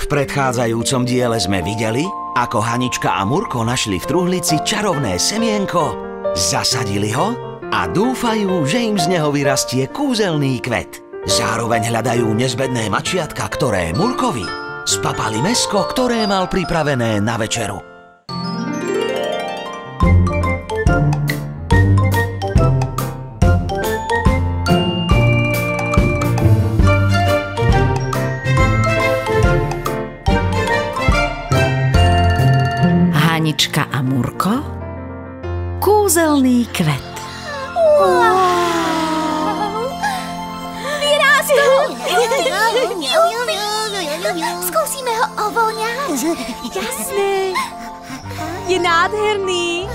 V predchádzajúcom diele sme videli, ako Hanička a Murko našli v truhlici čarovné semienko, zasadili ho a dúfajú, že im z neho vyrastie kúzelný kvet. Zároveň hľadajú nezbedné mačiatka, ktoré Murkovi spapali mäsko, ktoré mal pripravené na večeru. Hanička a Murko, kúzelný kvet. Vyrástol! Skúsime ho ovoňať. Jasné. Je nádherný.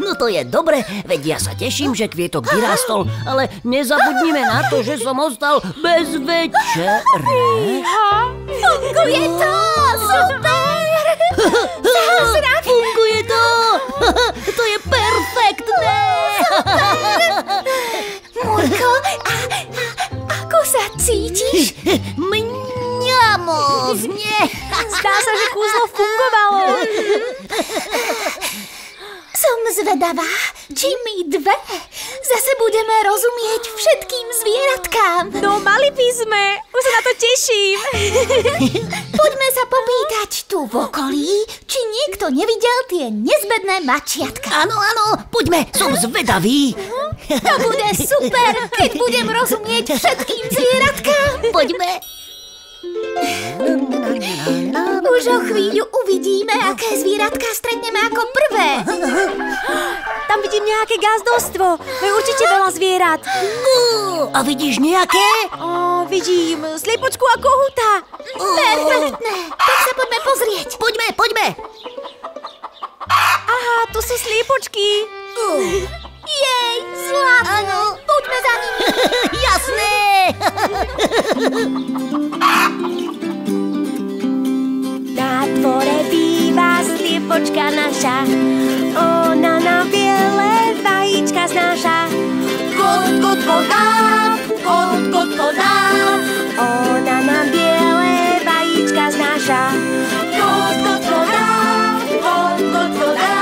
No to je dobre, veď ja sa teším, že kvietok vyrástol, ale nezabudnime na to, že som ostal bez večere. Funguje to! Super! Zázrak! Funguje to! To je perfektné! Murko, ako sa cítiš? Mňamozne! Zdá sa, že kúzlo fungovalo. Som zvedavá, či my dve zase budeme rozumieť všetkým zvieratkám. No, mali by sme. Už sa na to teším. Poďme sa popýtať tu v okolí, či niekto nevidel tie nezbedné mačiatka. Áno, poďme, som zvedavý. To bude super, keď budem rozumieť všetkým zvieratkám. Poďme. Už o chvíľu uvidíme, aké zvieratka stretneme ako prvé. Tam vidím nejaké gazdostvo. Majú určite veľa zvierat. A vidíš nejaké? Vidím sliepočku a kohúta. Perfektné, tak sa poďme pozrieť. Poďme. Aha, tu sú sliepočky. Jej, zlatné, poďme za nimi. Jasné. Na dvore býva sliepočka naša, ona na biele vajíčka znáša. Kot, kot, kodá, kot, kot, kodá. Ona na biele vajíčka znáša. Kot, kot, kodá, kot, kot, kodá.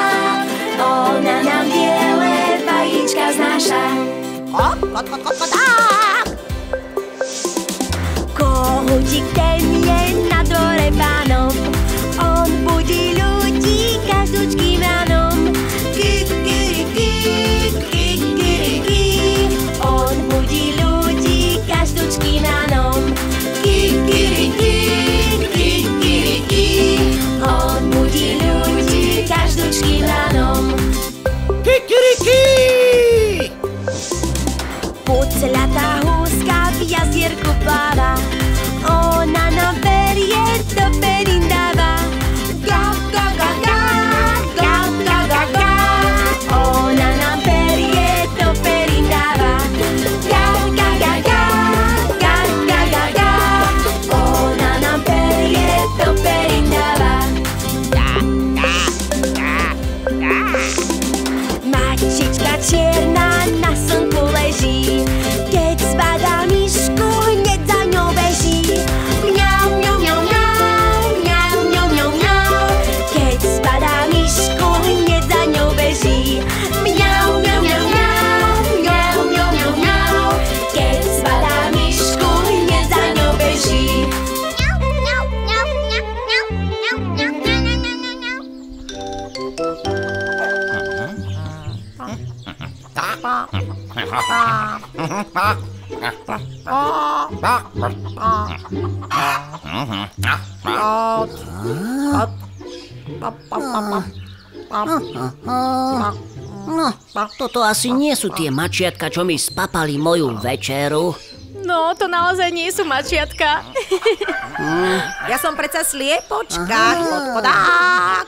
Ona na biele vajíčka znáša. Kot, kot, kot, kot, kodá. Kohútik ten je na dvore pánom, on budí ľudí každúčkým ránom. Kikiriki, kikiriki. On budí ľudí každúčkým ránom. Kikiriki, kikiriki. On budí ľudí každúčkým ránom. Kikiriki! Pucľatá húska v jazierku pláva, ona na berie do perín dáva. Ga, ga, ga, ga, ga, ga, ga, ga. Ona na berie do perín dáva. Ga, ga, ga, ga, ga, ga, ga, ga. Ona na berie do perín dáva. Mačička čierna na slnku leží, keď spadá myšku, hneď za ňou beží. Mňau, mňau, mňau, mňau, mňau, mňau, mňau, mňau. Keď spadá myšku, hneď za ňou beží. Mňau, mňau, mňau, mňau, mňau, mňau, mňau, mňau. Keď spadá myšku, hneď za ňou beží. Mňau, mňau, mňau, mňau, mňau, mňau, mňau, mňau, mňau, mňau. No, toto asi nie sú tie mačiatka, čo mi spapali moju večeru. No, to naozaj nie sú mačiatka. Ja som predsa sliepočka, kodák.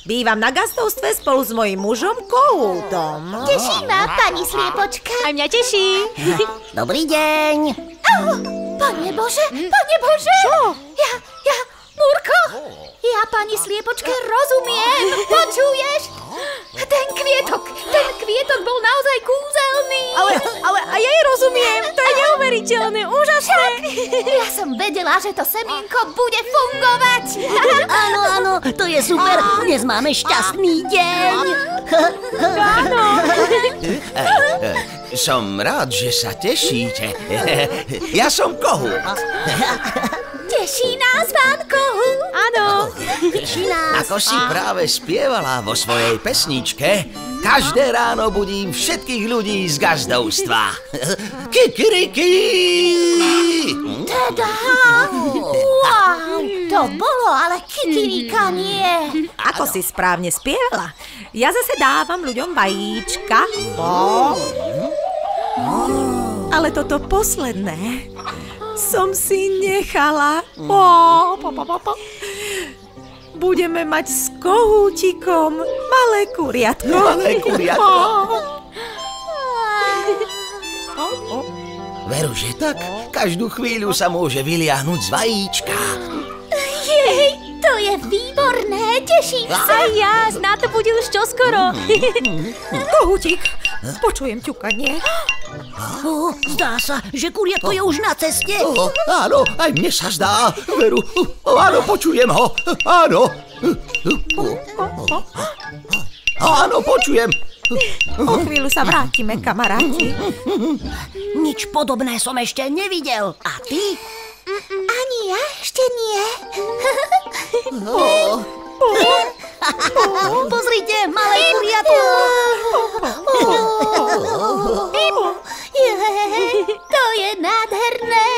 Bývam na gastovstve spolu s mojím mužom Kohútom. Teší ma, pani sliepočka. Aj mňa teší. Dobrý deň. Pane Bože, pane Bože. Čo? Ja, Murko, ja pani sliepočke rozumiem. Počuješ? verila, že to semienko bude fungovať. Áno, áno, to je super. Dnes máme šťastný deň. Som rád, že sa tešíte. Ja som Kohút. Teší nás, pán Kohút? Áno. Teší nás. Ako si práve spievala vo svojej pesničke, každé ráno budím všetkých ľudí z gazdovstva. Kikiriki! Teda, wow, to bolo ale kikiríkanie. Ako si správne spievala. Ja zase dávam ľuďom vajíčka. Ale toto posledné som si nechala. Budeme mať s Kohútikom malé kuriatko. Malé kuriatko. Veru, že tak? Každú chvíľu sa môže vyliahnuť z vajíčka. Jej, to je výborné, teším sa. Aj ja, na to bude už čoskoro. Kohútik, počujem ťukanie. Zdá sa, že kuriatko je už na ceste. Áno, aj mne sa zdá. Veru, áno, počujem ho. Áno. Áno, počujem. O chvíľu sa vrátime, kamaráti. Nič podobné som ešte nevidel. A ty? Ani ja ešte nie. Pozrite, malé kuriatko. To je nádherné.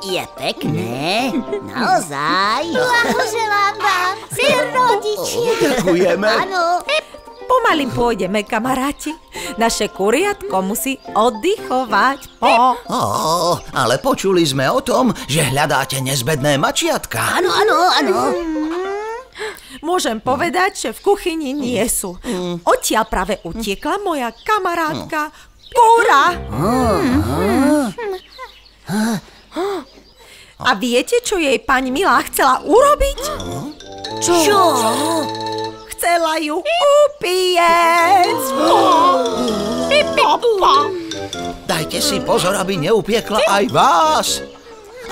Je pekné, naozaj. Blahoželám vám, si rodičia. Ďakujeme. Áno. Pomaly pôjdeme, kamaráti. Naše kuriatko musí oddychovať. Ale počuli sme o tom, že hľadáte nezbedné mačiatka. Áno, áno, áno. Môžem povedať, že v kuchyni nie sú. Odtiaľ práve utiekla moja kamarátka Kura. A viete, čo jej pani Milá chcela urobiť? Čo? Chcela ju upiec. Dajte si pozor, aby neupiekla aj vás.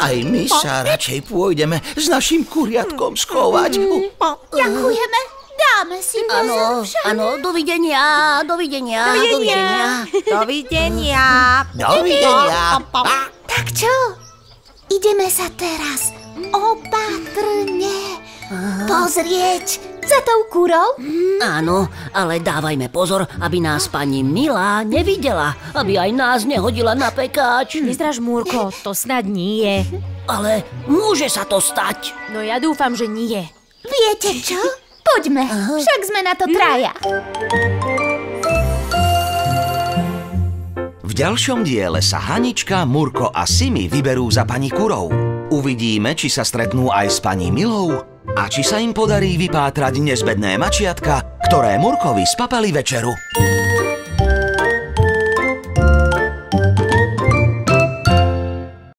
Aj my sa radšej pôjdeme s našim kuriatkom schovať. Ďakujeme, dáme si pozor však. Áno, dovidenia, dovidenia, dovidenia. Dovidenia. Dovidenia. Tak čo? Ideme sa teraz opatrne pozrieť za tou kurou? Áno, ale dávajme pozor, aby nás pani Milá nevidela, aby aj nás nehodila na pekáč. Nestraž, Múrko, to snad nie. Ale môže sa to stať. No ja dúfam, že nie. Viete čo? Poďme, však sme na to traja. V ďalšom diele sa Hanička, Murko a Simi vyberú za pani Kurou. Uvidíme, či sa stretnú aj s pani Milou a či sa im podarí vypátrať nezbedné mačiatka, ktoré Murkovi spapali večeru.